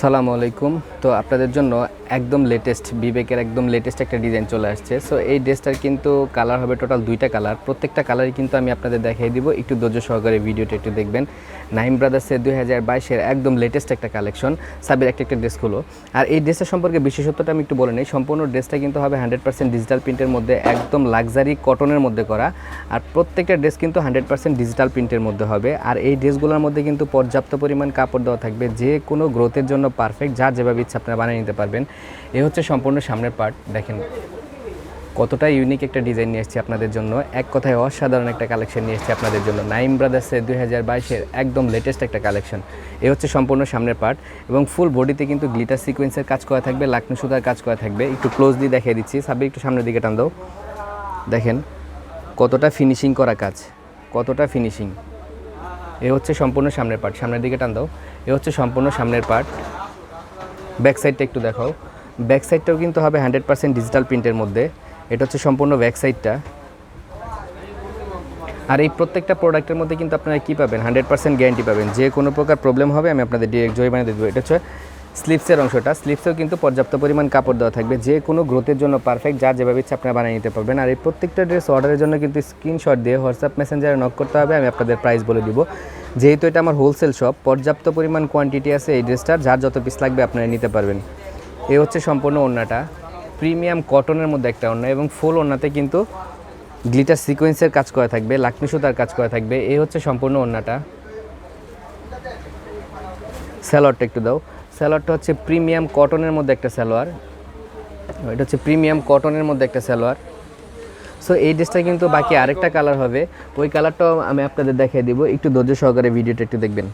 সালামু আলাইকুম। তো আপনাদের জন্য একদম লেটেস্ট বিবেকের একদম লেটেস্ট একটা ডিজাইন চলে আসছে। সো এই ড্রেসটার কিন্তু কালার হবে টোটাল 2টা কালার। প্রত্যেকটা কালারই কিন্তু আমি আপনাদের দেখিয়ে দিব। একটু ধৈর্য সহকারে ভিডিওটা একটু দেখবেন। নাইম ব্রাদার্সের 2022-এর একদম লেটেস্ট একটা কালেকশন। সাবির একটা ড্রেসগুলো। আর এই ড্রেসের সম্পর্কে বিশেষত্বটা আমি একটু বলে নিই। সম্পূর্ণ ড্রেসটা কিন্তু হবে 100% ডিজিটাল প্রিন্টের মধ্যে, একদম লাক্সারি কটনের মধ্যে করা। আর প্রত্যেকটা ড্রেস কিন্তু 100% ডিজিটাল প্রিন্টের মধ্যে হবে। আর এই ড্রেসগুলোর মধ্যে কিন্তু পর্যাপ্ত পরিমাণ কাপড় দেওয়া থাকবে, যে কোনো গ্রোথের জন্য পারফেক্ট, যার যেভাবে ইচ্ছা আপনারা বানিয়ে নিতে পারবেন। এই হচ্ছে সম্পূর্ণ সামনের পার্ট। দেখেন কতটা ইউনিক একটা ডিজাইন নিয়ে এসেছি আপনাদের জন্য। এক কথায় অসাধারণ একটা কালেকশন নিয়ে এসেছি আপনাদের জন্য। নাইম ব্রাদার্সের 2022-এর একদম লেটেস্ট একটা কালেকশন। এই হচ্ছে সম্পূর্ণ সামনের পার্ট এবং ফুল বডিতে কিন্তু গ্লিটার সিকোয়েন্সের কাজ করা থাকবে, লাকনো সুতার কাজ করা থাকবে। একটু ক্লোজলি দেখিয়ে দিচ্ছি। সাবি একটু সামনের দিকে টান দাও। দেখেন কতটা ফিনিশিং করা কাজ, কতটা ফিনিশিং। এ হচ্ছে সম্পূর্ণ সামনের পার্ট। সামনের দিকে টান দাও। এ হচ্ছে সম্পূর্ণ সামনের পার্ট। ব্যাক সাইডটা একটু দেখাও। ব্যাক সাইডটাও কিন্তু হবে 100% ডিজিটাল প্রিন্টের মধ্যে। এটা হচ্ছে সম্পূর্ণ ব্যাক সাইডটা। আর এই প্রত্যেকটা প্রোডাক্টের মধ্যে কিন্তু আপনারা কী পাবেন, 100% গ্যারান্টি পাবেন। যে কোনো প্রকার প্রবলেম হবে আমি আপনাদের ডিরেক্ট জয় বানিয়ে দেবো। এটা হচ্ছে স্লিভসের অংশটা। স্লিভসেও কিন্তু পর্যাপ্ত পরিমাণ কাপড় দেওয়া থাকবে, যে কোনো গ্রোথের জন্য পারফেক্ট, যার যেভাবে ইচ্ছা আপনারা বানিয়ে নিতে পারবেন। আর এই প্রত্যেকটা ড্রেস অর্ডারের জন্য কিন্তু স্ক্রিনশট দিয়ে হোয়াটসঅ্যাপ মেসেঞ্জারে নক করতে হবে। আমি আপনাদের প্রাইস বলে দিব। যেহেতু এটা আমার হোলসেল শপ, পর্যাপ্ত পরিমাণ কোয়ান্টিটি আছে এই ড্রেসটার, যার যত পিস লাগবে আপনারা নিতে পারবেন। এই হচ্ছে সম্পূর্ণ ওড়নাটা। প্রিমিয়াম কটনের মধ্যে একটা ওড়না এবং ফুল ওড়নাতে কিন্তু গ্লিটার সিকোয়েন্সের কাজ করা থাকবে, লাকনি সুতার কাজ করা থাকবে। এই হচ্ছে সম্পূর্ণ ওড়নাটা। স্যালোয়ারটা একটু দাও। স্যালোয়ারটা হচ্ছে প্রিমিয়াম কটনের মধ্যে একটা স্যালোয়ার। এটা হচ্ছে প্রিমিয়াম কটনের মধ্যে একটা স্যালোয়ার। সো এই ড্রেসটা কিন্তু বাকি আরেকটা কালার হবে, ওই কালারটাও আমি আপনাদের দেখিয়ে দিব। একটু ধৈর্য সহকারে ভিডিওটা একটু দেখবেন।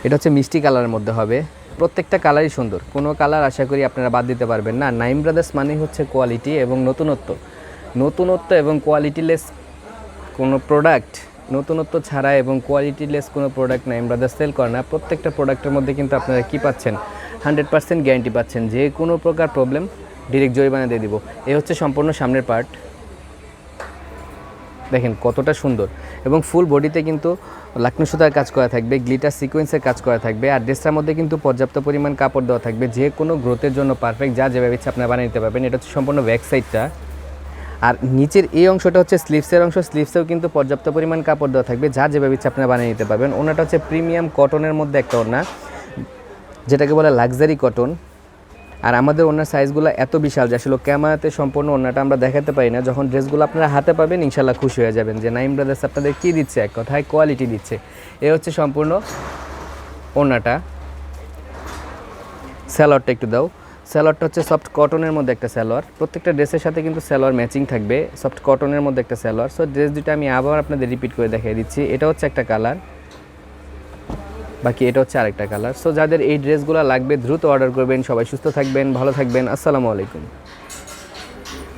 এটা হচ্ছে মিষ্টি কালারের মধ্যে হবে। প্রত্যেকটা কালারই সুন্দর, কোনো কালার আশা করি আপনারা বাদ দিতে পারবেন না। নাইম ব্রাদার্স মানে হচ্ছে কোয়ালিটি এবং নতুনত্ব। নতুনত্ব এবং কোয়ালিটিলেস কোনো প্রোডাক্ট, নতুনত্ব ছাড়া এবং কোয়ালিটিলেস কোনো প্রোডাক্ট নাইম ব্রাদার্স সেল করে না। প্রত্যেকটা প্রোডাক্টের মধ্যে কিন্তু আপনারা কী পাচ্ছেন, 100% গ্যারান্টি পাচ্ছেন। যে কোনো প্রকার প্রবলেম ডিরেক্ট জরিমানা দিয়ে দিব। এই হচ্ছে সম্পূর্ণ সামনের পার্ট। দেখেন কতটা সুন্দর এবং ফুল বডিতে কিন্তু লাকনো সুতার কাজ করা থাকবে, গ্লিটার সিকোয়েন্সের কাজ করা থাকবে। আর ড্রেসটার মধ্যে কিন্তু পর্যাপ্ত পরিমাণ কাপড় দেওয়া থাকবে, যে কোনো গ্রোথের জন্য পারফেক্ট, যা যেভাবে ইচ্ছা আপনারা বানিয়ে নিতে পারবেন। এটা হচ্ছে সম্পূর্ণ ব্যাক সাইডটা। আর নিচের এই অংশটা হচ্ছে স্লিভসের অংশ। স্লিভসেও কিন্তু পর্যাপ্ত পরিমাণ কাপড় দেওয়া থাকবে, যা যেভাবে ইচ্ছা আপনারা বানিয়ে নিতে পারবেন। ওনাটা হচ্ছে প্রিমিয়াম কটনের মধ্যে একটা ওড়না, যেটাকে বলে লাক্সারি কটন। আর আমাদের ওনার সাইজগুলো এত বিশাল যে আসলে ক্যামেরাতে সম্পূর্ণ ওনাটা আমরা দেখাতে পারি না। যখন ড্রেসগুলো আপনারা হাতে পাবেন ইনশাল্লাহ খুশি হয়ে যাবেন যে নাইম ব্রাদার্স আপনাদের কী দিচ্ছে, এক কথায় কোয়ালিটি দিচ্ছে। এ হচ্ছে সম্পূর্ণ ওনাটা। স্যালোয়ারটা একটু দাও। স্যালোয়ারটা হচ্ছে সফট কটনের মধ্যে একটা স্যালোয়ার। প্রত্যেকটা ড্রেসের সাথে কিন্তু স্যালোয়ার ম্যাচিং থাকবে, সফট কটনের মধ্যে একটা স্যালোয়ার। সো ড্রেস দুটো আমি আবার আপনাদের রিপিট করে দেখিয়ে দিচ্ছি। এটা হচ্ছে একটা কালার, বাকি এটা হচ্ছে আরেকটা কালার। সো যাদের এই ড্রেসগুলো লাগবে দ্রুত অর্ডার করবেন। সবাই সুস্থ থাকবেন, ভালো থাকবেন। আসসালামু আলাইকুম।